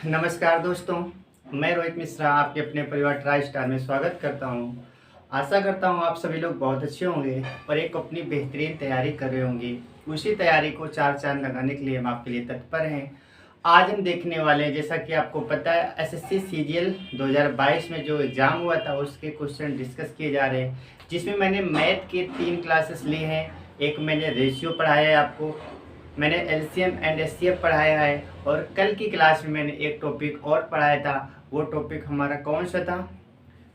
नमस्कार दोस्तों, मैं रोहित मिश्रा आपके अपने परिवार ट्राई स्टार में स्वागत करता हूं। आशा करता हूं आप सभी लोग बहुत अच्छे होंगे और एक अपनी बेहतरीन तैयारी कर रहे होंगे। उसी तैयारी को चार चांद लगाने के लिए हम आपके लिए तत्पर हैं। आज हम देखने वाले हैं, जैसा कि आपको पता है, एसएससी सीजीएल 2022 में जो एग्ज़ाम हुआ था उसके क्वेश्चन डिस्कस किए जा रहे हैं, जिसमें मैंने मैथ के 3 क्लासेस लिए हैं। एक मैंने रेशियो पढ़ाया है आपको, मैंने एलसीएम एंड एचसीएफ पढ़ाया है, और कल की क्लास में मैंने एक टॉपिक और पढ़ाया था। वो टॉपिक हमारा कौन सा था?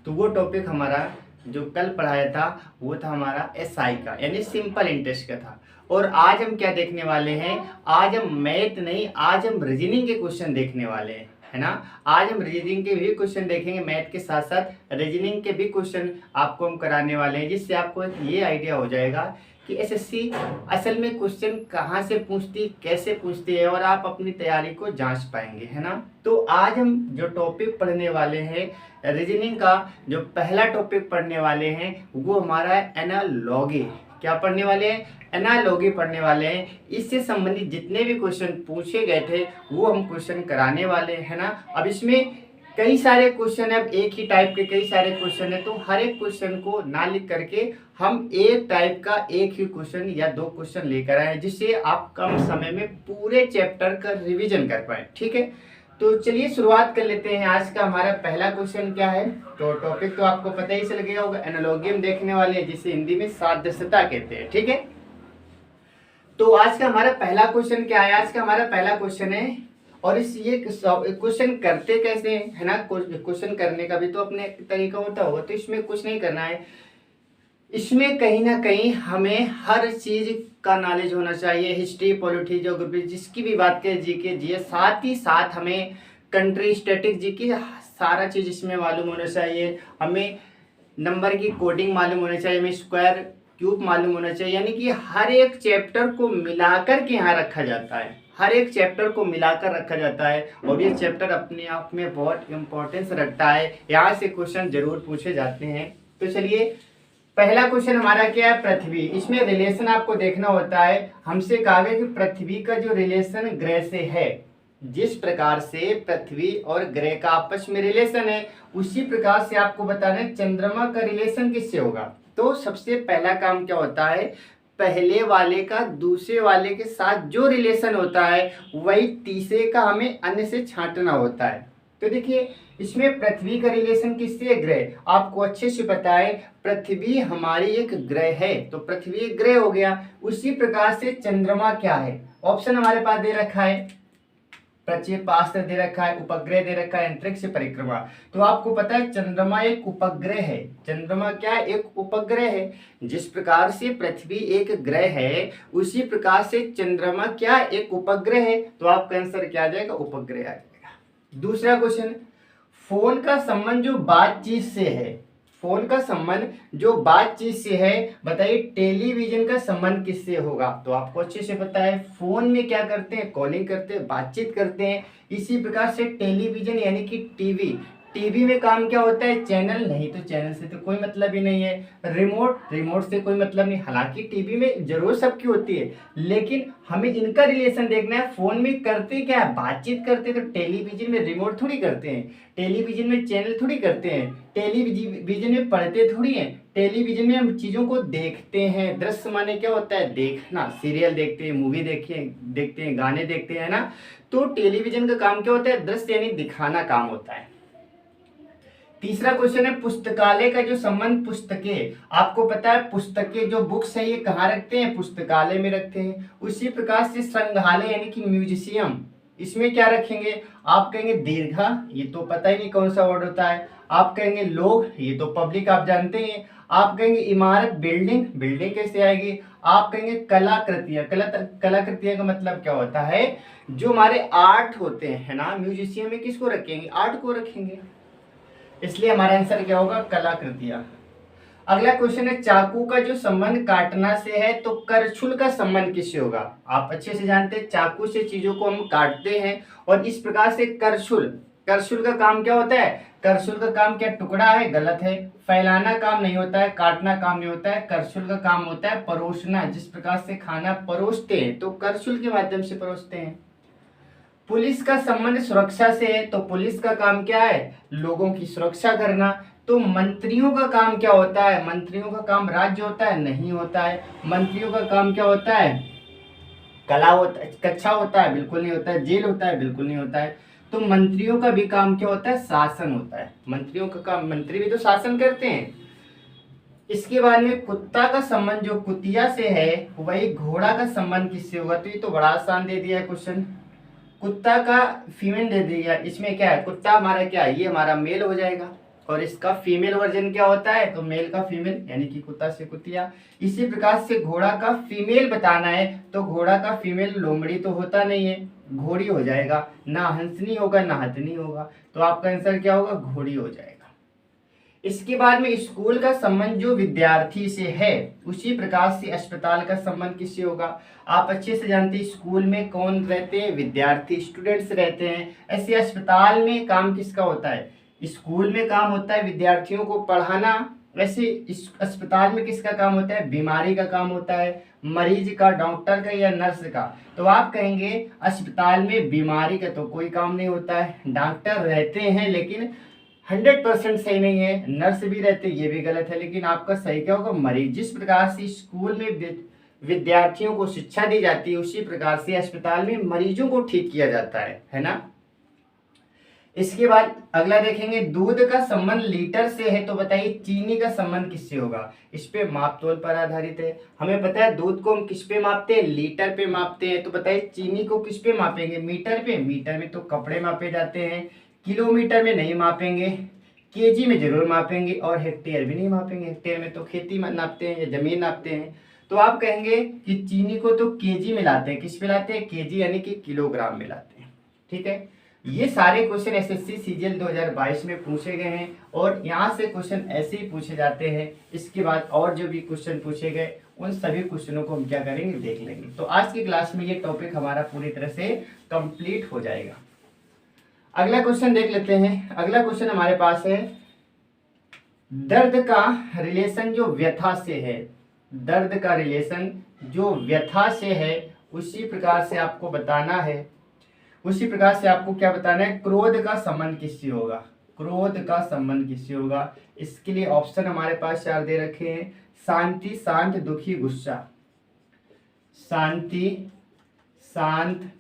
तो वो टॉपिक हमारा जो कल पढ़ाया था वो था हमारा एसआई का, यानी सिंपल इंटरेस्ट का था। और आज हम क्या देखने वाले हैं? आज हम मैथ नहीं, आज हम रीजनिंग के क्वेश्चन देखने वाले हैं, है ना। आज हम रीजनिंग के भी क्वेश्चन देखेंगे, मैथ के साथ साथ रीजनिंग के भी क्वेश्चन आपको हम कराने वाले हैं, जिससे आपको एक ये आइडिया हो जाएगा कि एसएससी असल में क्वेश्चन कहाँ से पूछती, कैसे पूछती है, और आप अपनी तैयारी को जांच पाएंगे, है ना। तो आज हम जो टॉपिक पढ़ने वाले हैं रीजनिंग का, जो पहला टॉपिक पढ़ने वाले हैं वो हमारा है एनालॉगी। क्या पढ़ने वाले हैं? एनालॉगी पढ़ने वाले हैं। इससे संबंधित जितने भी क्वेश्चन पूछे गए थे वो हम क्वेश्चन कराने वाले हैं, है ना। अब इसमें कई सारे क्वेश्चन है, अब एक ही टाइप के कई सारे क्वेश्चन है, तो हर एक क्वेश्चन को ना लिख करके हम एक टाइप का एक ही क्वेश्चन या 2 क्वेश्चन लेकर आए, जिससे आप कम समय में पूरे चैप्टर का रिवीजन कर पाए। ठीक है, तो चलिए शुरुआत कर लेते हैं। आज का हमारा पहला क्वेश्चन क्या है? तो टॉपिक तो आपको पता ही चल गया होगा, एनालॉगी हम देखने वाले हैं, जिसे हिंदी में सादृश्यता कहते हैं। ठीक है, तो आज का हमारा पहला क्वेश्चन क्या है? आज का हमारा पहला क्वेश्चन है, और इस ये क्वेश्चन करते कैसे हैं, है ना। क्वेश्चन करने का भी तो अपने तरीका होता होगा, तो इसमें कुछ नहीं करना है। इसमें कहीं ना कहीं हमें हर चीज का नॉलेज होना चाहिए, हिस्ट्री, पॉलिटी, ज्योग्राफी, जिसकी भी बात करें, जीके, जीएस, साथ ही साथ हमें कंट्री, स्टैटिक, जीके, सारा चीज इसमें मालूम होना चाहिए। हमें नंबर की कोडिंग मालूम होना चाहिए, हमें स्क्वायर, क्यूब मालूम होना चाहिए, यानी कि हर एक चैप्टर को मिलाकर के यहाँ रखा जाता है, हर एक चैप्टर को मिलाकर रखा जाता है, और ये चैप्टर अपने आप में बहुत इंपॉर्टेंस रखता है। यहाँ से क्वेश्चन जरूर पूछे जाते हैं। तो चलिए, पहला क्वेश्चन हमारा क्या है? पृथ्वी। इसमें रिलेशन आपको देखना होता है। हमसे कहा गया कि पृथ्वी का जो रिलेशन ग्रह से है, जिस प्रकार से पृथ्वी और ग्रह का आपस में रिलेशन है, उसी प्रकार से आपको बताना है चंद्रमा का रिलेशन किससे होगा। तो सबसे पहला काम क्या होता है? पहले वाले का दूसरे वाले के साथ जो रिलेशन होता है, वही तीसरे का हमें अन्य से छांटना होता है। तो देखिए, इसमें पृथ्वी का रिलेशन किससे है? ग्रह। आपको अच्छे से पता है पृथ्वी हमारी एक ग्रह है, तो पृथ्वी एक ग्रह हो गया। उसी प्रकार से चंद्रमा क्या है? ऑप्शन हमारे पास दे रखा है, प्रक्षेपास्त्र दे रखा है, उपग्रह दे रखा है, अंतरिक्ष परिक्रमा। तो आपको पता है चंद्रमा एक उपग्रह है। चंद्रमा क्या है? एक उपग्रह है। जिस प्रकार से पृथ्वी एक ग्रह है, उसी प्रकार से चंद्रमा क्या? एक उपग्रह है। तो आपका आंसर क्या आ जाएगा? उपग्रह आ जाएगा। दूसरा क्वेश्चन, फोन का संबंध जो बातचीत से है, फोन का संबंध जो बातचीत से है, बताइए टेलीविजन का संबंध किससे होगा? तो आपको अच्छे से पता है फोन में क्या करते हैं? कॉलिंग करते हैं, बातचीत करते हैं। इसी प्रकार से टेलीविजन यानी कि टीवी, टीवी में काम क्या होता है? चैनल। नहीं तो चैनल से तो कोई मतलब ही नहीं है। रिमोट, रिमोट से कोई मतलब नहीं। हालांकि टीवी में जरूर सबकी होती है, लेकिन हमें इनका रिलेशन देखना है। फोन में करते क्या है? बातचीत करते हैं। तो टेलीविजन में रिमोट थोड़ी करते हैं, टेलीविजन में चैनल थोड़ी करते हैं, टेलीविजन में पढ़ते थोड़ी हैं। टेलीविजन में हम चीजों को देखते हैं। दृश्य माने क्या होता है? देखना। सीरियल देखते हैं, मूवी देखते हैं, गाने देखते हैं, ना। तो टेलीविजन का काम क्या होता है? दृश्य यानी दिखाना काम होता है। तीसरा क्वेश्चन है, पुस्तकालय का जो संबंध, पुस्तकें। आपको पता है पुस्तकें जो बुक्स है ये कहाँ रखते हैं? पुस्तकालय में रखते हैं। उसी प्रकार से संग्रहालय यानी कि म्यूजियम, इसमें क्या रखेंगे? आप कहेंगे दीर्घा, ये तो पता ही नहीं कौन सा वर्ड होता है। आप कहेंगे लोग, ये तो पब्लिक आप जानते हैं। आप कहेंगे इमारत, बिल्डिंग, बिल्डिंग कैसे आएगी? आप कहेंगे कलाकृतियां, कलाकृतियां का मतलब क्या होता है? जो हमारे आर्ट होते हैं, है ना। म्यूजियम में किसको रखेंगे? आर्ट को रखेंगे। इसलिए हमारा आंसर क्या होगा? कलाकृतियां। अगला क्वेश्चन है, चाकू का जो संबंध काटना से है, तो करछुल का संबंध किससे होगा? आप अच्छे से जानते हैं चाकू से चीजों को हम काटते हैं, और इस प्रकार से करछुल, करछुल का काम क्या होता है? करछुल का काम क्या? टुकड़ा है, गलत है। फैलाना काम नहीं होता है, काटना काम नहीं होता है। करछुल का काम होता है परोसना। जिस प्रकार से खाना परोसते हैं, तो करछुल के माध्यम से परोसते हैं। पुलिस का संबंध सुरक्षा से है, तो पुलिस का काम क्या है? लोगों की सुरक्षा करना। तो मंत्रियों का काम क्या होता है? मंत्रियों का काम राज्य होता है? नहीं होता है। मंत्रियों का काम क्या होता है? कला होता है, कक्षा होता है? बिल्कुल नहीं होता है। जेल होता है? बिल्कुल नहीं होता है। तो मंत्रियों का भी काम क्या होता है? शासन होता है। मंत्रियों का काम, मंत्री भी तो शासन करते हैं। इसके बाद में कुत्ता का संबंध जो कुतिया से है, वही घोड़ा का संबंध किससे होगा? तो ये तो बड़ा आसान दे दिया है क्वेश्चन। कुत्ता का फीमेल दे दिया। इसमें क्या है? कुत्ता हमारा क्या है? ये हमारा मेल हो जाएगा। और इसका फीमेल वर्जन क्या होता है? तो मेल का फीमेल, यानी कि कुत्ता से कुतिया। इसी प्रकार से घोड़ा का फीमेल बताना है, तो घोड़ा का फीमेल लोमड़ी तो होता नहीं है, घोड़ी हो जाएगा। ना हंसनी होगा ना हथनी होगा, तो आपका आंसर क्या होगा? घोड़ी हो जाएगा। इसके बाद में स्कूल का संबंध जो विद्यार्थी से है, उसी प्रकार से अस्पताल का संबंध किससे होगा? आप अच्छे से जानते हैं स्कूल में कौन रहते हैं? विद्यार्थी, स्टूडेंट्स रहते हैं। ऐसे अस्पताल में काम किसका होता है? स्कूल में काम होता है विद्यार्थियों को पढ़ाना, वैसे इस अस्पताल में किसका काम होता है? बीमारी का काम होता है। मरीज का, डॉक्टर का या नर्स का? तो आप कहेंगे अस्पताल में बीमारी का तो कोई काम नहीं होता है। डॉक्टर रहते हैं लेकिन 100% सही नहीं है। नर्स भी रहते, ये भी गलत है। लेकिन आपका सही क्या होगा? मरीज। जिस प्रकार से स्कूल में विद्यार्थियों को शिक्षा दी जाती है, उसी प्रकार से अस्पताल में मरीजों को ठीक किया जाता है ना। इसके बाद अगला देखेंगे, दूध का संबंध लीटर से है, तो बताइए चीनी का संबंध किससे होगा? इस पे माप तोल पर आधारित है। हमें पता है दूध को हम किस पे मापते हैं? लीटर पे मापते हैं। तो बताइए चीनी को किस पे मापेंगे? मीटर पे। मीटर में तो कपड़े मापे जाते हैं, किलोमीटर में नहीं मापेंगे, केजी में जरूर मापेंगे, और हेक्टेयर भी नहीं मापेंगे। हेक्टेयर में तो खेती नापते हैं या जमीन नापते हैं। तो आप कहेंगे कि चीनी को तो केजी में लाते हैं। किस पे लाते हैं? केजी, यानी कि किलोग्राम में लाते हैं। ठीक है, ये सारे क्वेश्चन एसएससी सीजीएल 2022 में पूछे गए हैं, और यहाँ से क्वेश्चन ऐसे ही पूछे जाते हैं। इसके बाद और जो भी क्वेश्चन पूछे गए, उन सभी क्वेश्चनों को हम क्या करेंगे? देख लेंगे। तो आज की क्लास में ये टॉपिक हमारा पूरी तरह से कंप्लीट हो जाएगा। अगला क्वेश्चन देख लेते हैं। अगला क्वेश्चन हमारे पास है, दर्द का रिलेशन जो व्यथा से है, दर्द का रिलेशन जो व्यथा से है, उसी प्रकार से आपको बताना है, उसी प्रकार से आपको क्या बताना है? क्रोध का संबंध किससे होगा? क्रोध का संबंध किससे होगा? इसके लिए ऑप्शन हमारे पास 4 दे रखे हैं। शांति, शांत, दुखी, गुस्सा। शांति, शांत,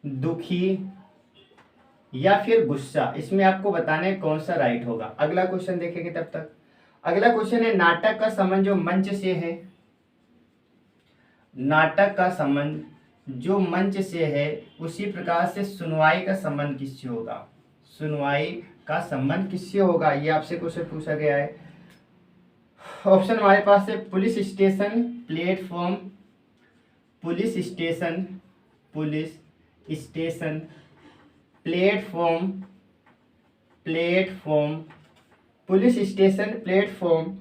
दुखी या फिर गुस्सा। इसमें आपको बताना है कौन सा राइट होगा। अगला क्वेश्चन देखेंगे तब तक। अगला क्वेश्चन है, नाटक का संबंध जो मंच से है, नाटक का संबंध जो मंच से है, उसी प्रकार से सुनवाई का संबंध किससे होगा? सुनवाई का संबंध किससे होगा? ये आपसे क्वेश्चन पूछा गया है। ऑप्शन हमारे पास है, police station, platform, police station, police station, platform, platform, police station, platform,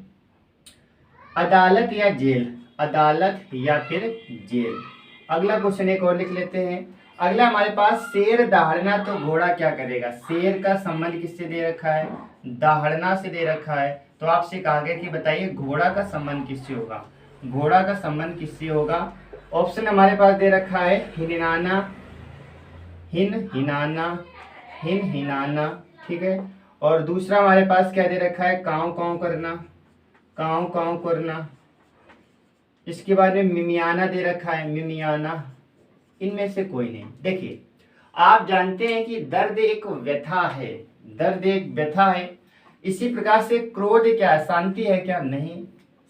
अदालत या जेल, अदालत या फिर जेल। अगला क्वेश्चन एक और लिख लेते हैं। अगला हमारे पास, शेर दहाड़ना तो घोड़ा क्या करेगा? शेर का संबंध किससे दे रखा है? दहाड़ना से दे रखा है। तो आपसे कहा गया कि बताइए घोड़ा का संबंध किससे होगा? घोड़ा का संबंध किससे होगा? ऑप्शन हमारे पास दे रखा है, हिननाना, हिन हिनाना, हिन हिनाना। ठीक है, और दूसरा हमारे पास क्या दे रखा है? काँव काँव करना, काँव काँव करना। इसके बाद में मिमियाना दे रखा है, मिमियाना। इनमें से कोई नहीं। देखिए, आप जानते हैं कि दर्द एक व्यथा है, दर्द एक व्यथा है। इसी प्रकार से क्रोध क्या है? शांति है क्या? नहीं।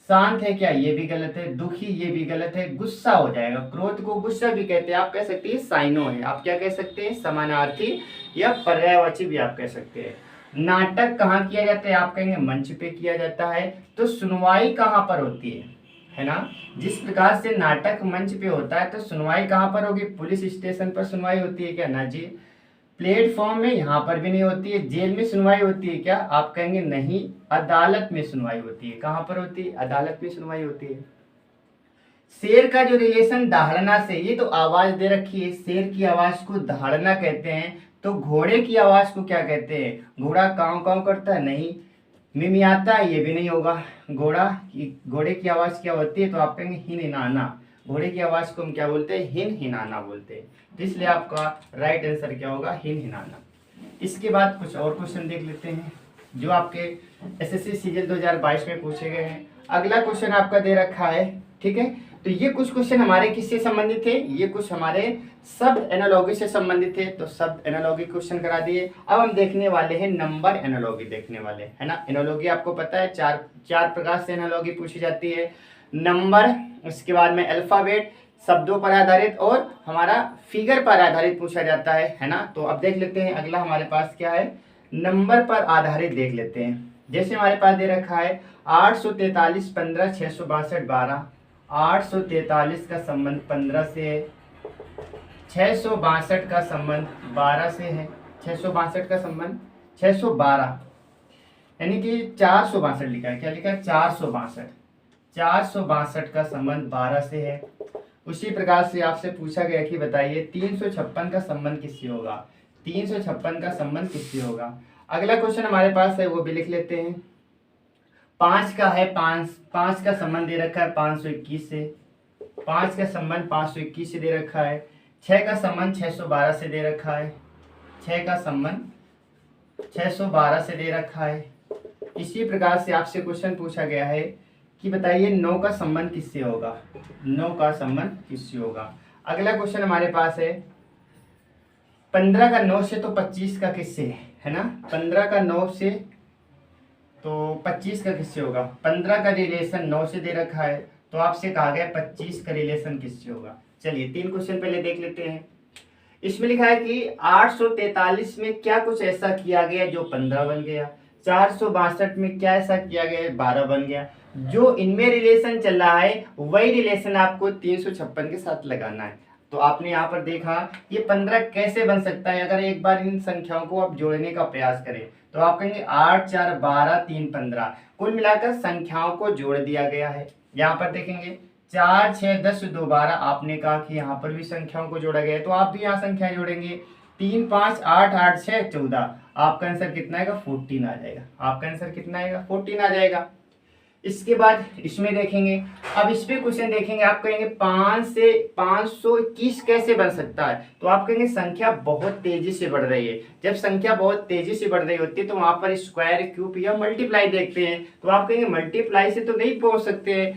शांत है क्या? ये भी गलत है। दुखी, ये भी गलत है। गुस्सा हो जाएगा। क्रोध को गुस्सा भी कहते हैं। आप कह सकते हैं साइनो है। आप क्या कह सकते हैं? समानार्थी या पर्यायवाची भी आप कह सकते हैं। नाटक कहाँ किया जाता है? आप कहेंगे मंच पे किया जाता है। तो सुनवाई कहाँ पर होती है ना? जिस प्रकार से नाटक मंच पे होता है, तो सुनवाई कहाँ पर होगी? पुलिस स्टेशन पर सुनवाई होती है क्या? ना जी। प्लेटफॉर्म में, यहाँ पर भी नहीं होती है। जेल में सुनवाई होती है क्या? आप कहेंगे नहीं। अदालत में सुनवाई होती है। कहाँ पर होती है? अदालत में सुनवाई होती है। शेर का जो रिलेशन दहाड़ना से, ये तो आवाज दे रखी है। शेर की आवाज को दहाड़ना कहते हैं। तो घोड़े की आवाज को क्या कहते हैं? घोड़ा काँव काँव करता है? नहीं। मिमियाता है? ये भी नहीं होगा। घोड़े की आवाज क्या होती है? तो आप कहेंगे हिननाना। घोड़े की आवाज़ को हम क्या बोलते हैं? हिन हिनाना बोलते हैं। तो इसलिए आपका राइट आंसर क्या होगा? हिन हिनाना। इसके बाद कुछ और क्वेश्चन देख लेते हैं जो आपके एसएससी सीजन 2022 में पूछे गए हैं। अगला क्वेश्चन आपका दे रखा है, ठीक है। तो ये कुछ क्वेश्चन हमारे किससे संबंधित थे? ये कुछ हमारे शब्द एनालॉजी से संबंधित थे, तो शब्द एनालॉजी क्वेश्चन करा दिए। अब हम देखने वाले हैं नंबर एनालॉजी देखने वाले, है ना। एनालॉजी आपको पता है चार प्रकार से एनालॉजी पूछी जाती है। नंबर, उसके बाद में अल्फाबेट, शब्दों पर आधारित और हमारा फिगर पर आधारित पूछा जाता है ना। तो अब देख लेते हैं अगला हमारे पास क्या है, नंबर पर आधारित देख लेते हैं। जैसे हमारे पास दे रखा है 843 15 662 12। 843 का संबंध 15 से है, 662 का संबंध 12 से है। 662 का संबंध 612 यानी कि 462 लिखा है। क्या लिखा है? 462। 462 का संबंध 12 से है। उसी प्रकार से आपसे पूछा गया कि बताइए 356 का संबंध किससे होगा? 356 का संबंध किससे होगा? अगला क्वेश्चन हमारे पास है, वो भी लिख लेते हैं। 5 का है, 5 का संबंध दे रखा है 521 से। 5 का संबंध 521 से दे रखा है। 6 का संबंध 612 से दे रखा है। 6 का संबंध 612 से दे रखा है। इसी प्रकार से आपसे क्वेश्चन पूछा गया है कि बताइए 9 का संबंध किससे होगा? 9 का संबंध किससे होगा? अगला क्वेश्चन हमारे पास है 15 का 9 से तो 25 का किससे है ना। 15 का 9 से तो 25 का किससे होगा? 15 का रिलेशन 9 से दे रखा है, तो आपसे कहा गया 25 का रिलेशन किससे होगा। चलिए 3 क्वेश्चन पहले देख लेते हैं। इसमें लिखा है कि 843 में क्या कुछ ऐसा किया गया जो 15 बन गया। 462 में क्या ऐसा किया गया 12 बन गया। जो इनमें रिलेशन चल रहा है वही रिलेशन आपको 356 के साथ लगाना है। तो आपने यहाँ पर देखा ये 15 कैसे बन सकता है। अगर एक बार इन संख्याओं को आप जोड़ने का प्रयास करें तो आप कहेंगे 8 4 12 3 15। कुल मिलाकर संख्याओं को जोड़ दिया गया है। यहाँ पर देखेंगे 4 6 10 2 12। आपने कहा कि यहाँ पर भी संख्याओं को जोड़ा गया है, तो आप भी यहाँ संख्याएं जोड़ेंगे। 3 5 8 8 6 14। आपका आंसर कितना आएगा? 14 आ जाएगा। आपका आंसर कितना आएगा? 14 आ जाएगा। इसके बाद इसमें देखेंगे, अब इस पे क्वेश्चन देखेंगे। आप कहेंगे 5 से 521 कैसे बन सकता है? तो आप कहेंगे संख्या बहुत तेजी से बढ़ रही है। जब संख्या बहुत तेजी से बढ़ रही होती है तो वहां पर स्क्वायर, क्यूब या मल्टीप्लाई देखते हैं। तो आप कहेंगे मल्टीप्लाई से तो नहीं पहुंच सकते,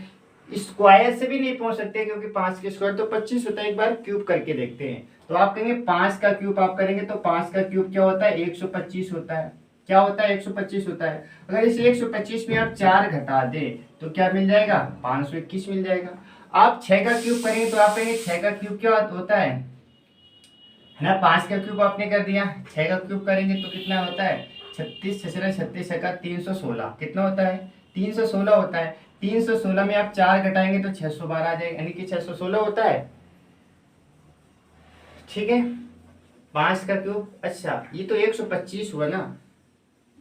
स्क्वायर से भी नहीं पहुंच सकते, क्योंकि 5 के स्क्वायर तो 25 होता है। एक बार क्यूब करके देखते हैं। तो आप कहेंगे 5 का क्यूब आप करेंगे तो 5 का क्यूब क्या होता है? 125 होता है। क्या होता है? 125 होता है। अगर इस 125 में आप 4 घटा दें तो क्या मिल जाएगा? 521 मिल जाएगा। आप 6 का क्यूब करेंगे तो आप कहेंगे 6 का क्यूब क्या होता है ना। 5 का क्यूब आपने कर दिया, 6 का क्यूब करेंगे तो कितना होता है? 36 6 36 का 316। कितना होता है? 316 होता है। 316 में आप 4 घटाएंगे तो 612 आ जाएगा, यानी कि 616 होता है। ठीक है, 5 का क्यूब। अच्छा ये तो 125 हुआ ना,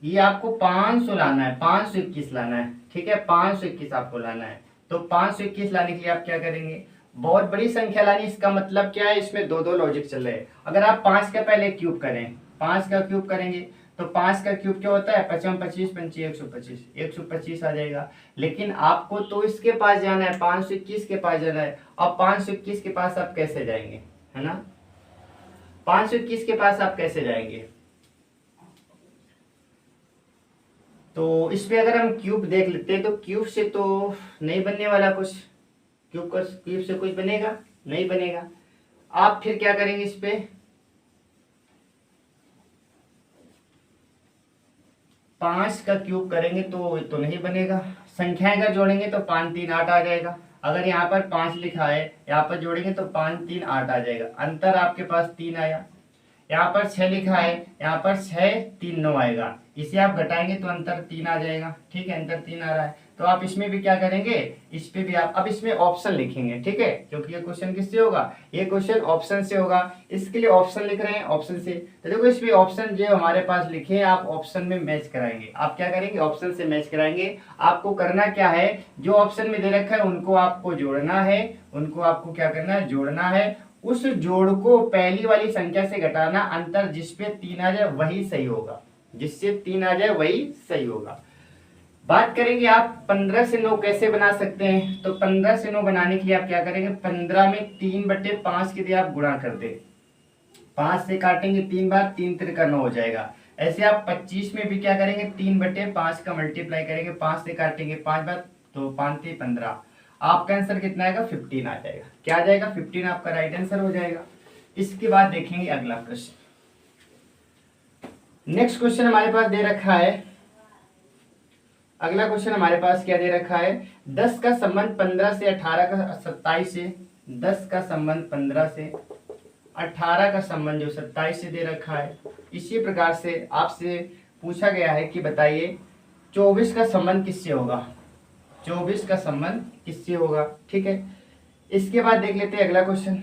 ये आपको 500 लाना है, 521 लाना है। ठीक है, 521 आपको लाना है। तो 521 लाने के लिए आप क्या करेंगे? बहुत बड़ी संख्या लानी। इसका मतलब क्या है? इसमें दो लॉजिक चल रहे हैं। अगर आप 5 का पहले क्यूब करें, 5 का क्यूब करेंगे तो 5 का क्यूब क्या होता है? 5 25 25 125, 125 आ जाएगा। लेकिन आपको तो इसके पास जाना है, 521 के पास जाना है। अब 521 के पास आप कैसे जाएंगे, है ना। 521 के पास आप कैसे जाएंगे? तो इस पे अगर हम क्यूब देख लेते हैं तो क्यूब से तो नहीं बनने वाला कुछ। क्यूब से कुछ बनेगा? नहीं बनेगा। आप फिर क्या करेंगे? इस पे 5 का क्यूब करेंगे तो नहीं बनेगा। संख्याएं का जोड़ेंगे तो 5 3 8 आ जाएगा। अगर यहाँ पर 5 लिखा है, यहाँ पर जोड़ेंगे तो 5 3 8 आ जाएगा। अंतर आपके पास 3 आया। यहाँ पर 6 लिखा है, यहाँ पर 6 3 9 आएगा। इसे आप घटाएंगे तो अंतर 3 आ जाएगा। ठीक है, अंतर 3 आ रहा है। तो आप इसमें भी क्या करेंगे? इस पे भी आप अब इसमें ऑप्शन लिखेंगे। ठीक है, क्योंकि ये क्वेश्चन किससे होगा? ये क्वेश्चन ऑप्शन से होगा, इसके लिए ऑप्शन लिख रहे हैं ऑप्शन से। तो देखो इसमें ऑप्शन जो हमारे पास लिखे हैं आप ऑप्शन में मैच कराएंगे। आप क्या करेंगे? ऑप्शन से मैच कराएंगे। आपको करना क्या है? जो ऑप्शन में दे रखा है उनको आपको जोड़ना है। उनको आपको क्या करना है? जोड़ना है। उस जोड़ को पहली वाली संख्या से घटाना, अंतर जिसपे 3 आ जाए वही सही होगा। जिससे 3 आ जाए वही सही होगा। बात करेंगे आप 15 से 9 कैसे बना सकते हैं। तो 15 से 9 बनाने के लिए आप क्या करेंगे, 15 में 3/5 के लिए आप गुणा कर दे, 5 से काटेंगे 3 बार, 3 त्रिका 9 हो जाएगा। ऐसे आप 25 में भी क्या करेंगे, 3/5 का मल्टीप्लाई करेंगे, 5 से काटेंगे 5 बार, तो 5 3 15। आपका आंसर कितना आएगा, 15 आ जाएगा। क्या आ जाएगा, 15 आपका राइट आंसर हो जाएगा। इसके बाद देखेंगे अगला प्रश्न। नेक्स्ट क्वेश्चन हमारे पास दे रखा है, अगला क्वेश्चन हमारे पास क्या दे रखा है, 10 का संबंध 15 से, 18 का 27 से, 10 का संबंध 15 से, 18 का संबंध जो 27 से दे रखा है। इसी प्रकार से आपसे पूछा गया है कि बताइए 24 का संबंध किससे होगा, 24 का संबंध किससे होगा। ठीक है, इसके बाद देख लेते हैं अगला क्वेश्चन।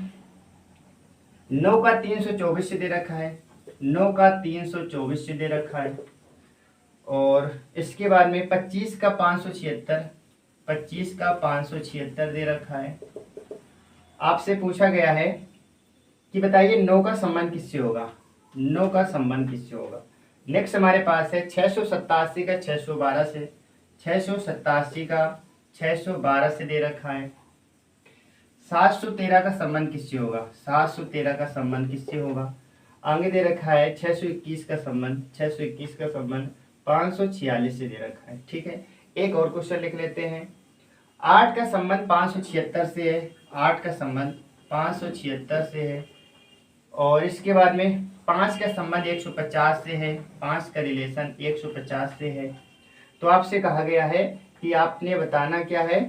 9 का 324 से दे रखा है, 9 का 324 से दे रखा है। और इसके बाद में 25 का 576, 25 का 576 दे रखा है। आपसे पूछा गया है कि बताइए 9 का संबंध किससे होगा, 9 का संबंध किससे होगा। नेक्स्ट हमारे पास है 687 का 612 से, 687 का 612 से दे रखा है। 713 का संबंध किससे होगा, 713 का संबंध किससे होगा। आगे दे रखा है 621 का संबंध, 621 का संबंध 546 से दे रखा है। ठीक है, एक और क्वेश्चन लिख लेते हैं। 8 का संबंध 576 से है, 8 का संबंध 576 से है। और इसके बाद में 5 का संबंध 150 से है, 5 का रिलेशन 150 से है। तो आपसे कहा गया है कि आपने बताना क्या है,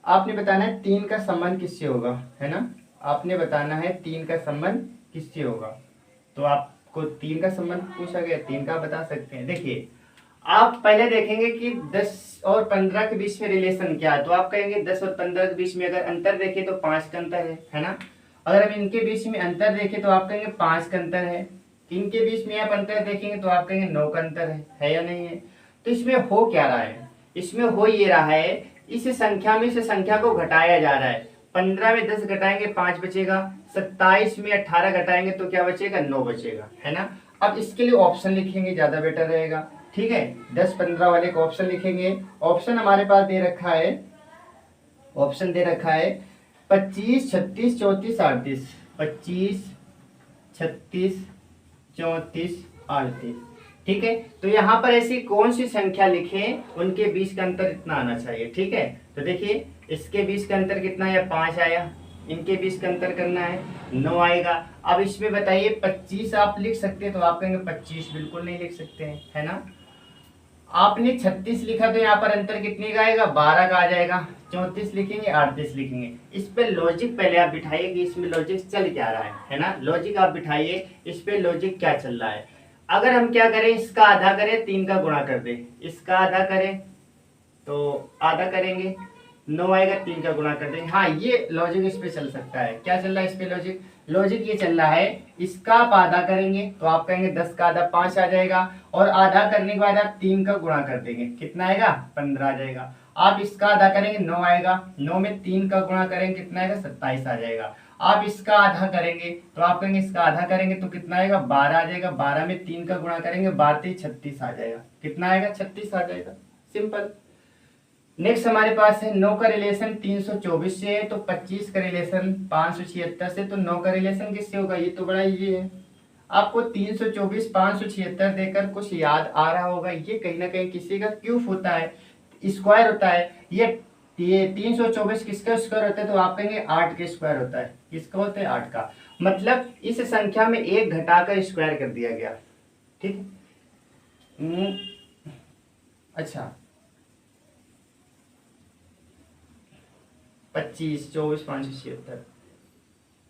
आपने बताना है 3 का संबंध किससे होगा, है ना। आपने बताना है 3 का संबंध किससे होगा। तो आपको 3 का संबंध पूछा गया, 3 का बता सकते हैं। देखिए आप पहले देखेंगे कि 10 और 15 के बीच में रिलेशन क्या है। तो आप कहेंगे 10 और 15 के बीच में अगर अंतर देखें तो 5 का अंतर है ना। अगर हम इनके बीच में अंतर देखें तो आप कहेंगे 5 का अंतर है। इनके बीच में आप अंतर देखेंगे तो आप कहेंगे 9 का अंतर है या नहीं है। तो इसमें हो क्या रहा है, इसमें हो ये रहा है, इस संख्या में इस संख्या को घटाया जा रहा है। 15 में 10 घटाएंगे 5 बचेगा, 27 में 18 घटाएंगे तो क्या बचेगा, 9 बचेगा, है ना। अब इसके लिए ऑप्शन लिखेंगे, ज्यादा बेटर रहेगा। ठीक है, 10-15 वाले को ऑप्शन लिखेंगे। ऑप्शन हमारे पास दे रखा है, ऑप्शन दे रखा है 25, 36, 34, 38, 25, 36, 34, 38। ठीक है, तो यहाँ पर ऐसी कौन सी संख्या लिखें उनके बीच का अंतर इतना आना चाहिए। ठीक है, तो देखिए इसके बीच का अंतर कितना है, 5 आया। इनके बीच का अंतर करना है, 9 आएगा। अब इसमें बताइए 25 आप लिख सकते हैं, तो आप कहेंगे 25 बिल्कुल नहीं लिख सकते हैं, है ना। आपने 36 लिखा तो यहाँ पर अंतर कितने का आएगा, 12 का आ जाएगा। 34 लिखेंगे, 38 लिखेंगे। इस पे लॉजिक पहले आप बिठाइए कि इसमें लॉजिक चल क्या रहा है ना। लॉजिक आप बिठाइए, इस पे लॉजिक क्या चल रहा है। अगर हम क्या करें, इसका आधा करें, 3 का गुणा कर दें, इसका आधा करें तो आधा करेंगे, 9 आएगा, 3 का गुणा कर देंगे। हाँ, ये लॉजिक इस पे चल सकता है। क्या चल रहा है इस पे लॉजिक, लॉजिक ये चल रहा है, इसका आप आधा करेंगे तो आप कहेंगे 10 का आधा 5 आ जाएगा, और आधा करने के बाद आप 3 का गुणा कर देंगे, कितना आएगा, 15 आ जाएगा। आप इसका आधा करेंगे, 9 आएगा, 9 में 3 का गुणा करेंगे कितना आएगा, 27 आ जाएगा। आप इसका आधा करेंगे तो आप कहेंगे इसका आधा करेंगे तो कितना आएगा, 12 आ जाएगा। 12 में 3 का गुणा करेंगे, 12 36 आ जाएगा। कितना आएगा, 36 आ जाएगा। सिंपल। नेक्स्ट हमारे पास है 9 का रिलेशन 324 से है, तो 25 का रिलेशन 576 से, तो 9 का रिलेशन किससे होगा, ये तो बड़ा इजी है। आपको 324 576 देकर कुछ याद आ रहा होगा, ये कहीं ना कहीं किसी का क्यूब होता है, स्क्वायर होता है। ये 324 किसका स्क्वायर होता है, तो आप कहेंगे 8 के स्क्वायर होता है। किसका होता है, 8 का। मतलब इस संख्या में 1 घटाकर स्क्वायर कर दिया गया। ठीक है, अच्छा 25, 24, 576।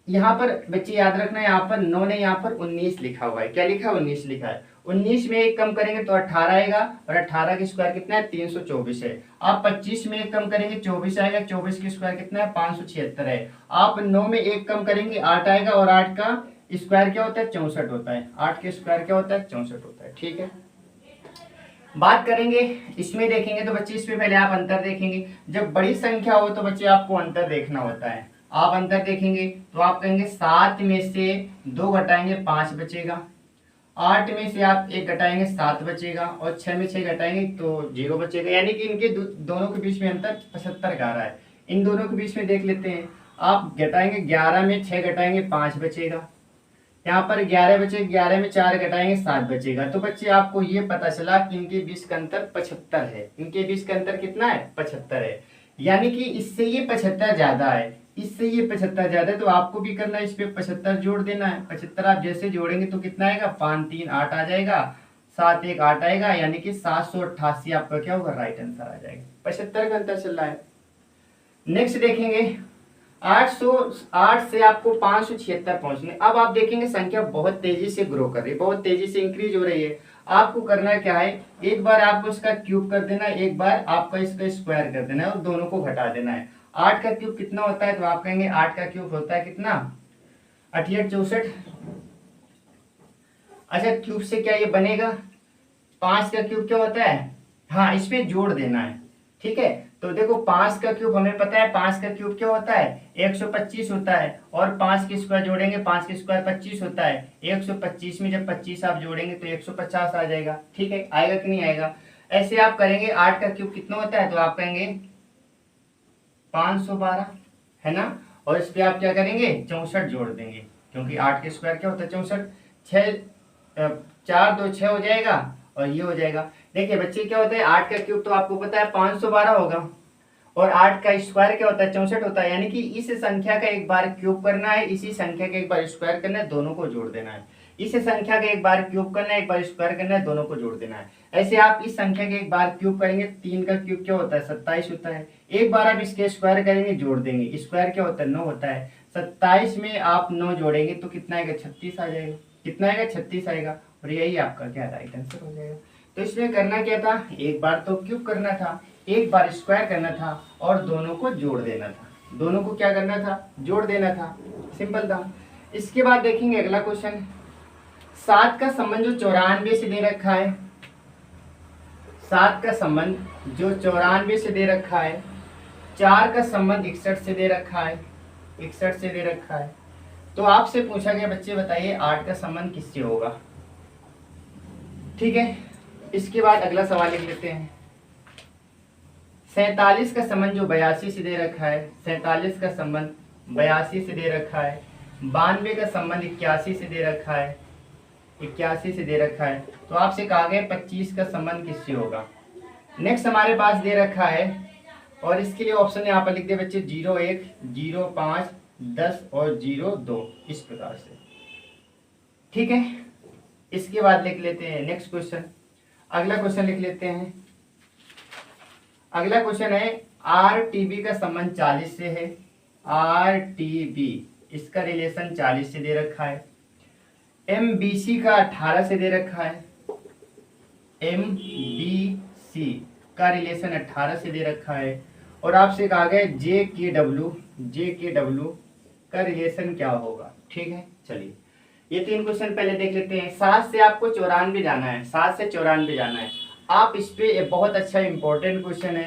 यहाँ पर बच्चे याद रखना है, यहाँ पर 9 ने यहाँ पर 19 लिखा हुआ है। क्या लिखा है, 19 लिखा है। 19 में 1 कम करेंगे तो 18 आएगा, और 18 के स्क्वायर कितना है, 324 है। आप 25 में 1 कम करेंगे 24 आएगा, 24 के स्क्वायर कितना है, 576 है। आप 9 में 1 कम करेंगे 8 आएगा, और 8 का स्क्वायर क्या होता है, 64 होता है। 8 के स्क्वायर क्या होता है, 64 होता है। ठीक है, बात करेंगे इसमें देखेंगे तो बच्चे इसमें पहले आप अंतर देखेंगे। जब बड़ी संख्या हो तो बच्चे आपको अंतर देखना होता है। आप अंतर देखेंगे तो आप कहेंगे 7 में से 2 घटाएंगे 5 बचेगा, 8 में से आप 1 घटाएंगे 7 बचेगा, और 6 में 6 घटाएंगे तो 0 बचेगा, यानी कि इनके दोनों के बीच में अंतर 75 का आ रहा है। इन दोनों के बीच में देख लेते हैं, आप घटाएंगे 11 में 6 घटाएंगे 5 बचेगा, यहाँ पर 11 बचे, 11 में 4 घटाएंगे 7 बचेगा। तो बच्चे आपको ये पता चला कि इनके बीच का अंतर 75 है। इनके बीच का अंतर कितना है? 75 है, यानी कि इससे ये 75 ज्यादा है, इससे ये 75 ज्यादा है। तो आपको भी करना है, इस पे 75 जोड़ देना है। 75 आप जैसे जोड़ेंगे तो कितना आएगा? 5 3 8 आ जाएगा, 7 1 8 आएगा, यानी कि 788 आपका क्या होगा? राइट आंसर आ जाएगा। 75 का अंतर चल रहा है। नेक्स्ट देखेंगे 808 से आपको 576 पहुंचने। अब आप देखेंगे संख्या बहुत तेजी से ग्रो कर रही है, बहुत तेजी से इंक्रीज हो रही है। आपको करना क्या है, एक बार आपको इसका क्यूब कर देना है, एक बार आपका इसका स्क्वायर कर देना है, और दोनों को घटा देना है। 8 का क्यूब कितना होता है? तो आप कहेंगे 8 का क्यूब होता है कितना? 88 64। अच्छा, क्यूब से क्या ये बनेगा? 5 का क्यूब क्या होता है? हाँ, इसमें जोड़ देना है। ठीक है, तो देखो 5 का क्यूब हमें पता है, 5 का क्यूब क्या होता है? 125 होता है, और 5 के स्क्वायर जोड़ेंगे, 5 के स्क्वायर 25 होता है। 125 में जब 25 आप जोड़ेंगे तो 150 आ जाएगा। ठीक है, आएगा कि नहीं आएगा? ऐसे आप करेंगे। 8 का क्यूब कितना होता है? तो आप कहेंगे 512, है ना। और इस पे आप क्या करेंगे? 64 जोड़ देंगे, क्योंकि 8 के स्क्वायर क्या होता है? 64। 4 2 6 हो जाएगा, और ये हो जाएगा। देखिए बच्चे, क्या होता है? 8 का क्यूब तो आपको पता है 512 होगा, और 8 का स्क्वायर क्या होता है? 64 होता है। यानी कि इस संख्या का एक बार क्यूब करना है, इसी संख्या का एक बार स्क्वायर करना है, दोनों को जोड़ देना है। इस संख्या का एक बार क्यूब करना है, एक बार स्क्वायर करना है, दोनों को जोड़ देना है। ऐसे आप इस संख्या के एक बार क्यूब करेंगे, 3 का क्यूब क्या होता है? 27 होता है। एक बार आप इसके स्क्वायर करेंगे, जोड़ देंगे, स्क्वायर क्या होता है? 9 होता है। 27 में आप 9 जोड़ेंगे तो कितना आएगा? 36 आ जाएगा। कितना आएगा? 36 आएगा, और यही आपका क्या राइट आंसर हो जाएगा। तो इसमें करना क्या था? एक बार तो क्यूब करना था, एक बार स्क्वायर करना था, और दोनों को जोड़ देना था। दोनों को क्या करना था? जोड़ देना था। सिंपल था। इसके बाद देखेंगे अगला क्वेश्चन। 7 का संबंध जो 94 से दे रखा है, 7 का संबंध जो 94 से दे रखा है, 4 का संबंध 61 से दे रखा है, 61 से दे रखा है। तो आपसे पूछा गया बच्चे बताइए 8 का संबंध किससे होगा? ठीक है, इसके बाद अगला सवाल लिख लेते हैं। 47 का संबंध जो 82 से दे रखा है, 47 का संबंध 82 से दे रखा है। 92 का संबंध 81 से दे रखा है, 81 से दे रखा है। तो आपसे कहा गया 25 का संबंध किससे होगा? नेक्स्ट हमारे पास दे रखा है, और इसके लिए ऑप्शन यहाँ पर लिख दे बच्चे 01 05 10 और 02, इस प्रकार से। ठीक है, इसके बाद लिख लेते हैं नेक्स्ट क्वेश्चन। अगला क्वेश्चन लिख लेते हैं। अगला क्वेश्चन है आरटीबी का संबंध 40 से है। आरटीबी, इसका रिलेशन 40 से दे रखा है। एमबीसी का 18 से दे रखा है। एमबीसी का रिलेशन 18 से दे रखा है। और आपसे कहा गया जे के डब्ल्यू का रिलेशन क्या होगा? ठीक है, चलिए ये 3 क्वेश्चन पहले देख लेते हैं। 7 से आपको 94 जाना है, 7 से 94 जाना है। आप इस पे बहुत अच्छा इंपॉर्टेंट क्वेश्चन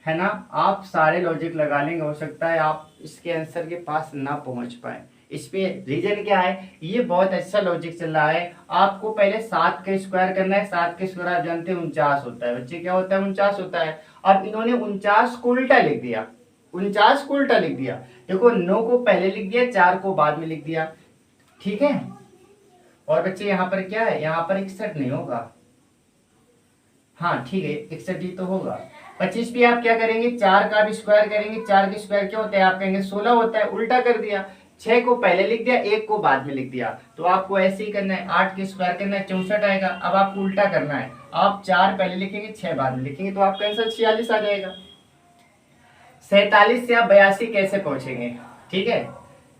है ना। आप सारे लॉजिक लगा लेंगे, हो सकता है आप इसके आंसर के पास ना पहुंच पाए। इस पे रीजन क्या है? ये बहुत अच्छा लॉजिक चल रहा है। आपको पहले 7 का स्क्वायर करना है। 7 का स्क्वायर आप जानते हैं 49 होता है बच्चे। क्या होता है? 49 होता है। अब इन्होंने 49 को उल्टा लिख दिया, 49 को उल्टा लिख दिया। देखो 9 को पहले लिख दिया, 4 को बाद में लिख दिया। ठीक है, और बच्चे यहाँ पर क्या है? यहाँ पर 61 नहीं होगा। हाँ ठीक है, 61 ही तो होगा। 25 पे आप क्या करेंगे? 4 का भी स्क्वायर करेंगे। 4 के स्क्वायर क्या होता है? आप कहेंगे 16 होता है, उल्टा कर दिया। 6 को पहले लिख दिया, 1 को बाद में लिख दिया। तो आपको ऐसे ही करना है, 8 के स्क्वायर करना है, 64 आएगा। अब आपको उल्टा करना है, आप 4 पहले लिखेंगे, 6 बाद में लिखेंगे, तो आपका आंसर 46 आ जाएगा। 47 से आप 82 कैसे पहुंचेंगे? ठीक है,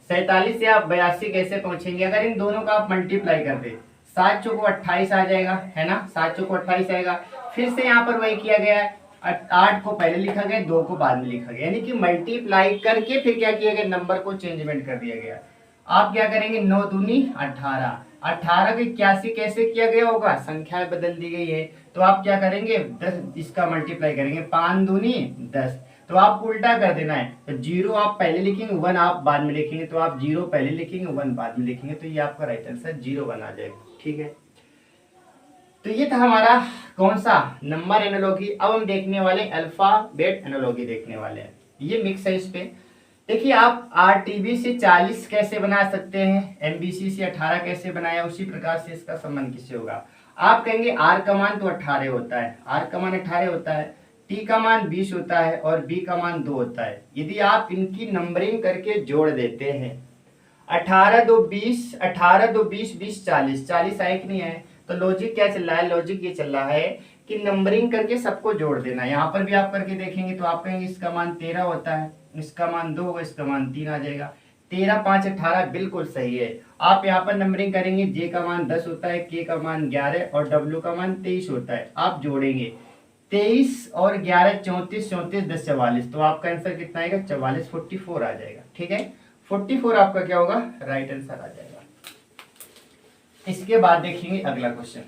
47 से आप 82 कैसे पहुंचेंगे? अगर इन दोनों का आप मल्टीप्लाई कर दे, 7 चौको 28 आ जाएगा, है ना। 7 चौको 28 आएगा। फिर से यहाँ पर वही किया गया है, 8 को पहले लिखा गया, 2 को बाद में लिखा गया, यानी कि मल्टीप्लाई करके फिर क्या किया गया? नंबर को चेंजमेंट कर दिया गया। आप क्या करेंगे? 9 दूनी 18, 18 को 81 कैसे किया गया होगा? संख्याएं बदल दी गई है। तो आप क्या करेंगे? 10 इसका मल्टीप्लाई करेंगे, 5 दूनी 10। तो आपको उल्टा कर देना है। तो 0 आप पहले लिखेंगे, 1 आप बाद में लिखेंगे। तो आप 0 पहले लिखेंगे, 1 बाद में लिखेंगे, तो ये आपका राइट आंसर 01 आ जाएगा। ठीक है, तो ये था हमारा कौन सा नंबर एनालॉजी। अब हम देखने वाले अल्फाबेट एनालॉजी देखने वाले हैं। ये मिक्स है। इस पे देखिए आप आरटीबी से 40 कैसे बना सकते हैं, एमबीसी से 18 कैसे बनाया, उसी प्रकार से इसका संबंध किससे होगा। आप कहेंगे आर का मान तो 18 होता है, आर का मान 18 होता है, टी का मान 20 होता है और बी का मान 2 होता है। यदि आप इनकी नंबरिंग करके जोड़ देते हैं 18 2 20, 18 2 20, 20 40, 40 आए कि नहीं है, तो लॉजिक क्या चल रहा है, लॉजिक ये चल रहा है कि नंबरिंग करके सबको जोड़ देना। यहाँ पर भी आप करके देखेंगे तो आप कहेंगे इसका मान 13 होता है, इसका मान 2 होगा, इसका मान 3 आ जाएगा। 13 5 18 बिल्कुल सही है। आप यहाँ पर नंबरिंग करेंगे, जे का मान 10 होता है, के का मान 11 और डब्ल्यू का मान 23 होता है। आप जोड़ेंगे 23 और 11 34, 34 10 44, तो आपका आंसर कितना आएगा 44, 44 आ जाएगा। ठीक है, 44 आपका क्या होगा, राइट आंसर आ जाएगा। इसके बाद देखेंगे अगला क्वेश्चन।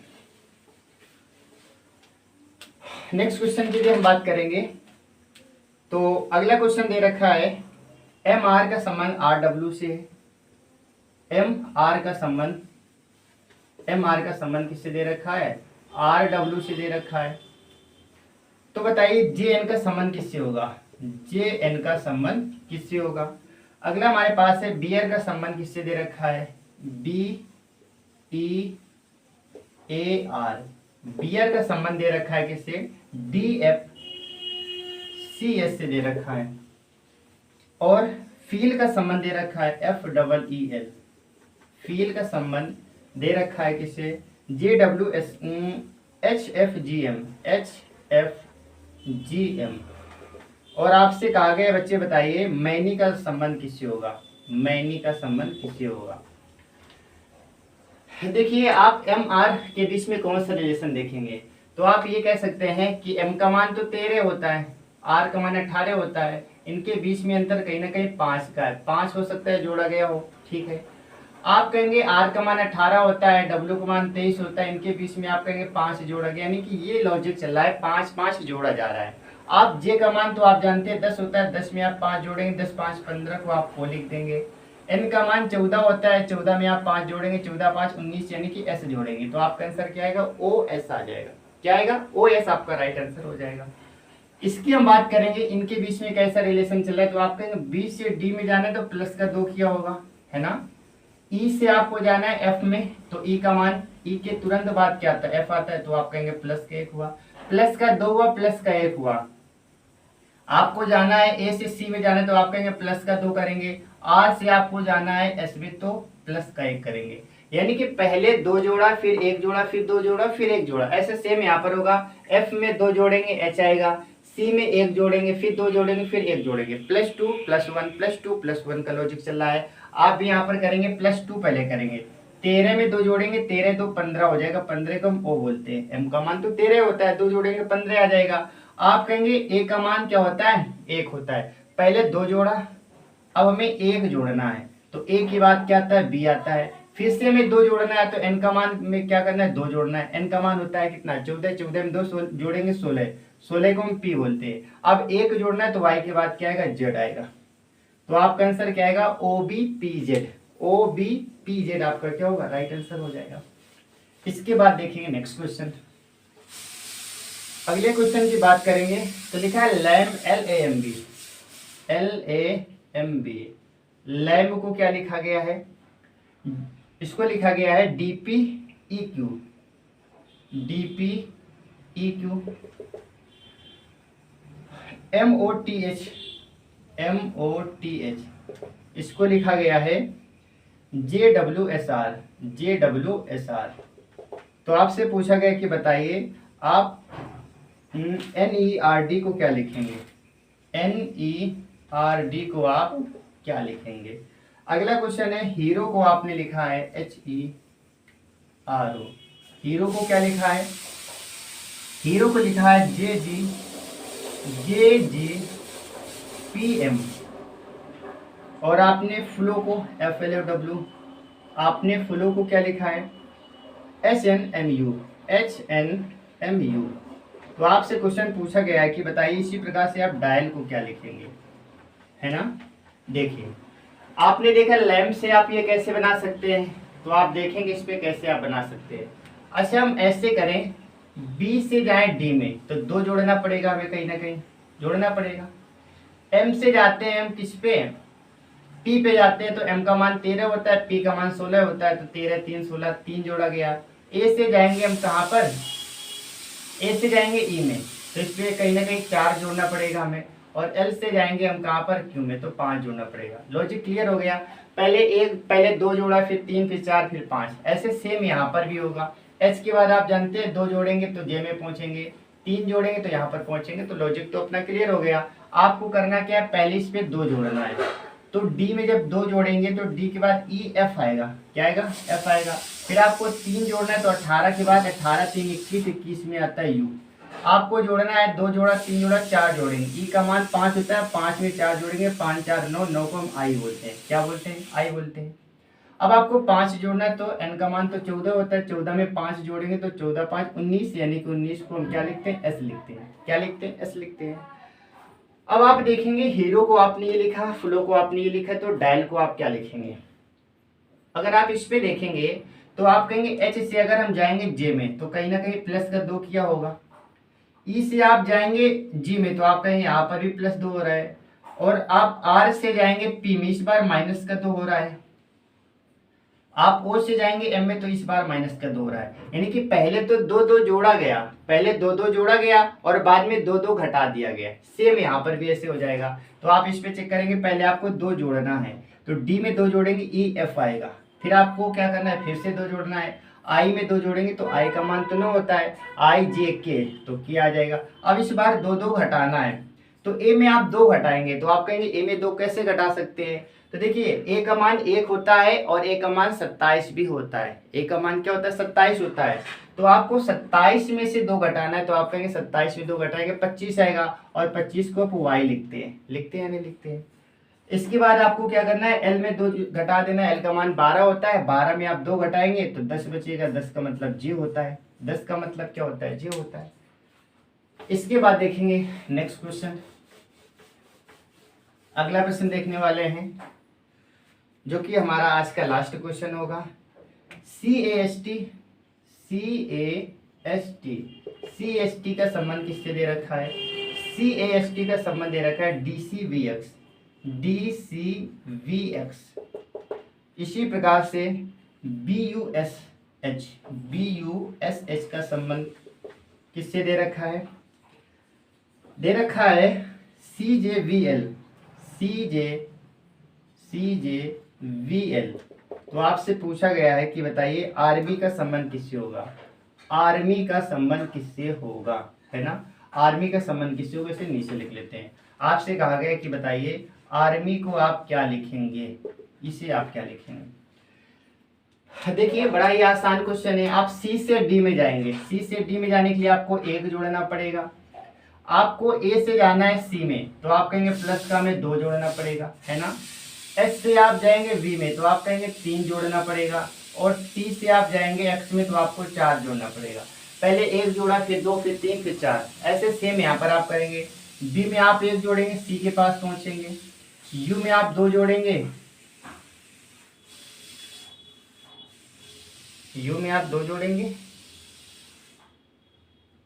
नेक्स्ट क्वेश्चन की भी हम बात करेंगे। तो अगला क्वेश्चन दे रखा है एम आर का संबंध आर डब्ल्यू से है। एम आर का संबंध किससे दे रखा है, आर डब्ल्यू से दे रखा है। तो बताइए जे एन का संबंध किससे होगा, जे एन का संबंध किससे होगा। अगला हमारे पास है बी आर का संबंध किससे दे रखा है, B E A R. B R का संबंध दे रखा है किससे, डी एफ सी एस से दे रखा है। और फील का संबंध दे रखा है F double E L. Feel का संबंध दे रखा है किससे, J W S H F G M, H F G M. और आपसे कहा गया बच्चे बताइए मैनी का संबंध किससे होगा, मैनी का संबंध किससे होगा। देखिए आप एम आर के बीच में कौन सा रिलेशन देखेंगे, तो आप ये कह सकते हैं कि एम का मान तो 13 होता है, आर का मान 18 होता है, इनके बीच में अंतर कहीं ना कहीं 5 का है, 5 हो सकता है जोड़ा गया हो। ठीक है, आप कहेंगे आर का मान 18 होता है, डब्ल्यू का मान 23 होता है, इनके बीच में आप कहेंगे 5 जोड़ा गया, यानी कि ये लॉजिक चल रहा है 5 5 जोड़ा जा रहा है। आप जे का मान तो आप जानते हैं 10 होता है, 10 में आप 5 जोड़ेंगे, 10 5 15 को आप 4 लिख देंगे। एन का मान 14 होता है, 14 में आप 5 जोड़ेंगे, 14 5 19, यानी कि एस जोड़ेंगे, तो आपका आंसर क्या आएगा, ओ एस आ जाएगा। क्या आएगा, ओ एस आपका राइट आंसर हो जाएगा। इसकी हम बात करेंगे इनके बीच में कैसा रिलेशन चल रहा है, तो आप कहेंगे बी से डी में जाना है तो प्लस का 2 किया होगा, है ना। ई से आपको जाना है एफ में, तो ई का मान, ई के तुरंत बाद क्या आता है, एफ आता है, तो आप कहेंगे प्लस का 1 हुआ, प्लस का 2 हुआ, प्लस का 1 हुआ। आपको जाना है ए से सी में जाना है तो आप कहेंगे प्लस का 2 करेंगे, आर से आपको जाना है एस में तो प्लस का 1 करेंगे। यानी कि पहले 2 जोड़ा, फिर 1 जोड़ा, फिर 2 जोड़ा, फिर 1 जोड़ा, ऐसे सेम यहाँ पर होगा। एफ में 2 जोड़ेंगे एच आएगा, सी में 1 जोड़ेंगे, फिर 2 जोड़ेंगे, फिर 1 जोड़ेंगे, +2 +1 +2 +1 का लॉजिक चल रहा है। आप भी यहाँ पर करेंगे +2 पहले करेंगे, 13 में 2 जोड़ेंगे, 13 2 15 हो जाएगा, 15 को हम ओ बोलते हैं, एम का मान तो 13 होता है, 2 जोड़ेंगे 15 आ जाएगा। आप कहेंगे ए का मान क्या होता है, 1 होता है, पहले 2 जोड़ा, अब हमें 1 जोड़ना है, तो ए की बात क्या आता है, बी आता है, फिर से हमें 2 जोड़ना है, तो एन का मान में क्या करना है, 2 जोड़ना है। एन का मान होता है कितना, 14, 14 में 2 जोड़ेंगे 16, 16 को हम पी बोलते हैं। अब 1 जोड़ना है तो वाई के बाद क्या आएगा, जेड आएगा, तो आपका आंसर क्या आएगा, O B P Z. O B P Z आपका क्या होगा, राइट आंसर हो जाएगा। इसके बाद देखेंगे नेक्स्ट क्वेश्चन। अगले क्वेश्चन की बात करेंगे तो लिखा है लैम्ब, LAMB, LAMB। लैम्ब को क्या लिखा गया है, इसको लिखा गया है DPEQ, DPEQ, MOTH, इसको लिखा गया है JWSR, JWSR। तो आपसे पूछा गया कि बताइए आप NERD को क्या लिखेंगे, NERD को आप क्या लिखेंगे। अगला क्वेश्चन है हीरो को आपने लिखा है HERO, हीरो को क्या लिखा है, हीरो को लिखा है JGPM। और आपने फ्लो को FLOW, आपने फ्लो को क्या लिखा है HNMU। तो आपसे क्वेश्चन पूछा गया है कि बताइए इसी प्रकार से आप डायल को क्या लिखेंगे, है ना। देखिए आपने देखा लैम्प से आप ये कैसे बना सकते हैं, तो आप देखेंगे इस पे कैसे आप बना सकते हैं। अच्छा हम ऐसे करें, बी से जाए डी में तो 2 जोड़ना पड़ेगा हमें, कहीं ना कहीं जोड़ना पड़ेगा। एम से जाते हैं हम किस पे, पी पे जाते हैं तो एम का मान 13 होता है, पी का मान 16 होता है, तो 13 3 16 3 जोड़ा गया। ए से जाएंगे हम कहाँ पर, ए से जाएंगे ई में, तो इस पे कहीं ना कहीं 4 जोड़ना पड़ेगा हमें। और एल से जाएंगे हम कहाँ पर, क्यू में, तो 5 जोड़ना पड़ेगा। लॉजिक क्लियर हो गया। पहले 2 जोड़ा, फिर 3, फिर 4, फिर 5। ऐसे सेम यहाँ पर भी होगा। एच के बाद आप जानते हैं 2 जोड़ेंगे तो जे में पहुंचेंगे, 3 जोड़ेंगे तो यहाँ पर पहुंचेंगे। तो लॉजिक तो अपना क्लियर हो गया। आपको करना क्या है, पहले इस पे 2 जोड़ना है। तो डी में जब 2 जोड़ेंगे तो डी के बाद ई एफ आएगा, क्या आएगा, एफ आएगा। फिर आपको 3 जोड़ना है तो 18 के बाद 18 3 21, 21 में आता है यू। आपको जोड़ना है 2 जोड़ा, 3 जोड़ा, 4 जोड़ेंगे। ई का मान 5 होता है, 5 में 4 जोड़ेंगे, 5 4 9, 9 को हम आई बोलते हैं, क्या बोलते हैं, आई बोलते हैं। अब आपको 5 जोड़ना है तो एन का मान तो 14 होता है, 14 में 5 जोड़ेंगे तो 14 5 19, यानी कि 19 को हम क्या लिखते हैं, एस लिखते हैं, क्या लिखते हैं, एस लिखते हैं। अब आप देखेंगे हीरो को आपने ये लिखा, फ्लो को आपने ये लिखा, तो डायल को आप क्या लिखेंगे। अगर आप इस पे देखेंगे तो आप कहेंगे एच से अगर हम जाएंगे जे में तो कहीं ना कहीं प्लस का 2 किया होगा। ई से आप जाएंगे जी में तो आप कहेंगे यहाँ पर भी प्लस 2 हो रहा है। और आप आर से जाएंगे पी में, इस बार माइनस का 2 हो रहा है। आप ओ से जाएंगे एम में तो इस बार माइनस का 2 हो रहा है। यानी कि पहले तो 2 2 जोड़ा गया, पहले 2 2 जोड़ा गया और बाद में 2 2 घटा दिया गया। सेम यहाँ पर भी ऐसे हो जाएगा। तो आप इस पे चेक करेंगे, पहले आपको 2 जोड़ना है तो डी में 2 जोड़ेंगे, ई एफ आएगा। फिर आपको क्या करना है, फिर से 2 जोड़ना है। आई में 2 जोड़ेंगे तो आई का मान तो 9 होता है, आई जे के तो के आ जाएगा। अब इस बार 2 2 घटाना है तो ए में आप 2 घटाएंगे तो आप कहेंगे ए में 2 कैसे घटा सकते हैं। तो देखिए ए का मान 1 होता है और ए का मान 27 भी होता है। ए का मान क्या होता है, 27 होता है। तो आपको 27 में से 2 घटाना है तो आप कहेंगे 27 में 2 घटाएंगे 25 आएगा, और 25 को आप वाई लिखते हैं, लिखते हैं नहीं लिखते हैं। इसके बाद आपको क्या करना है, एल में 2 घटा देना है। एल का मान 12 होता है, 12 में आप 2 घटाएंगे तो 10 बचेगा। 10 का मतलब जे होता है, 10 का मतलब क्या होता है, जे होता है। इसके बाद देखेंगे नेक्स्ट क्वेश्चन, अगला प्रश्न देखने वाले हैं जो कि हमारा आज का लास्ट क्वेश्चन होगा। CAST CAST का संबंध किससे दे रखा है, CAST का संबंध दे रखा है DCVX। इसी प्रकार से BUSH का संबंध किससे दे रखा है, दे रखा है CJVL। तो आपसे पूछा गया है कि बताइए आर्मी का संबंध किससे होगा, आर्मी का संबंध किससे होगा, है ना। आर्मी का संबंध किससे होगा, इसे नीचे लिख लेते हैं। आपसे कहा गया कि बताइए आर्मी को आप क्या लिखेंगे, इसे आप क्या लिखेंगे। देखिए बड़ा ही आसान क्वेश्चन है। आप सी से डी में जाएंगे, सी से डी में जाने के लिए आपको 1 जोड़ना पड़ेगा। आपको ए से जाना है सी में तो आप कहेंगे प्लस का हमें 2 जोड़ना पड़ेगा, है ना। एच से आप जाएंगे वी में तो आप कहेंगे 3 जोड़ना पड़ेगा। और टी से आप जाएंगे एक्स में तो आपको 4 जोड़ना पड़ेगा। पहले 1 जोड़ा, फिर 2, फिर 3, फिर 4। ऐसे सेम यहाँ पर आप करेंगे। बी में आप 1 जोड़ेंगे, सी के पास पहुंचेंगे। यू में आप 2 जोड़ेंगे, यू में आप 2 जोड़ेंगे।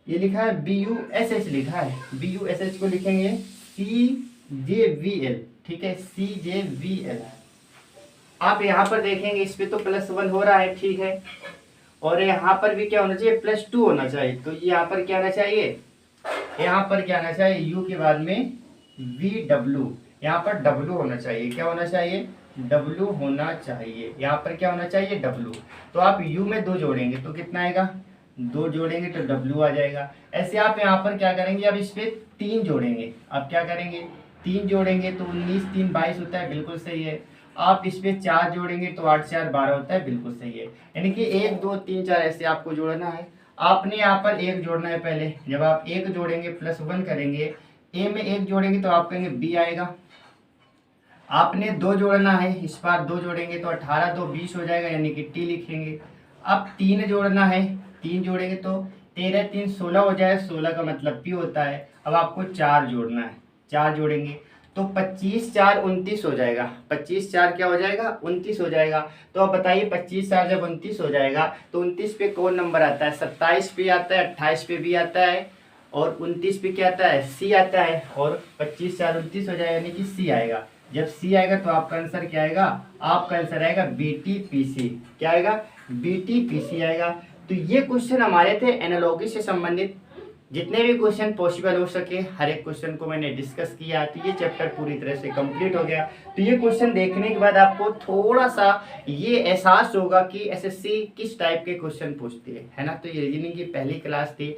ये लिखा है BUSH लिखा है, BUSH को लिखेंगे CJVL, ठीक है, CJVL। आप यहाँ पर देखेंगे इस पे तो +1 हो रहा है, ठीक है। और यहाँ पर भी क्या होना चाहिए, +2 होना चाहिए। तो यहाँ पर क्या आना चाहिए, यहाँ पर क्या आना चाहिए, U के बाद में VW, यहाँ पर W होना चाहिए। क्या होना चाहिए, W होना चाहिए। यहाँ पर क्या होना चाहिए, W। तो आप U में 2 जोड़ेंगे तो कितना आएगा, 2 जोड़ेंगे तो W आ जाएगा। ऐसे आप यहाँ पर क्या करेंगे, अब इस पे 3 जोड़ेंगे। आप क्या करेंगे, 3 जोड़ेंगे तो 19 3 22 होता है, बिल्कुल सही है। आप इस पे 4 जोड़ेंगे तो 8 4 12 होता है, बिल्कुल सही है। यानी कि 1 2 3 4 ऐसे आपको जोड़ना है। आपने यहाँ पर 1 जोड़ना है पहले। जब आप 1 जोड़ेंगे +1 करेंगे, ए में 1 जोड़ेंगे तो आप कहेंगे B आएगा। आपने 2 जोड़ना है, इस बार 2 जोड़ेंगे तो 18 2 20 हो जाएगा, यानी कि T लिखेंगे। अब 3 जोड़ना है, 3 जोड़ेंगे तो 13 3 16 हो जाए, 16 का मतलब P होता है। अब आपको 4 जोड़ना है, 4 जोड़ेंगे तो 25 4 29 हो जाएगा। 25 4 क्या हो जाएगा? 29 हो जाएगा। तो अब बताइए 25 4 जब 29 हो जाएगा तो 29 पे कौन नंबर आता है? 27 पे आता है, 28 पे भी आता है और 29 पे क्या आता है? सी आता है। और 25 4 29 हो जाएगा यानी कि सी आएगा। जब सी आएगा तो आपका आंसर क्या आएगा? आपका आंसर आएगा BTPC। क्या आएगा? BTPC आएगा। तो ये क्वेश्चन हमारे थे एनालॉजी से संबंधित। जितने भी क्वेश्चन पॉसिबल हो सके हर एक क्वेश्चन को मैंने डिस्कस किया। तो ये चैप्टर पूरी तरह से कंप्लीट हो गया। तो ये क्वेश्चन देखने के बाद आपको थोड़ा सा ये एहसास होगा कि एसएससी किस टाइप के क्वेश्चन पूछती है ना। तो ये रीजनिंग की पहली क्लास थी।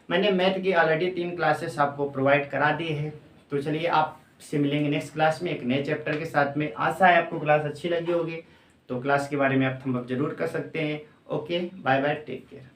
मैंने मैथ की ऑलरेडी 3 क्लासेस आपको प्रोवाइड करा दी है। तो चलिए आपसे मिलेंगे नेक्स्ट क्लास में एक नए चैप्टर के साथ में। आशा है आपको क्लास अच्छी लगी होगी। तो क्लास के बारे में आप थंब अप जरूर कर सकते हैं। Okay, bye bye, take care.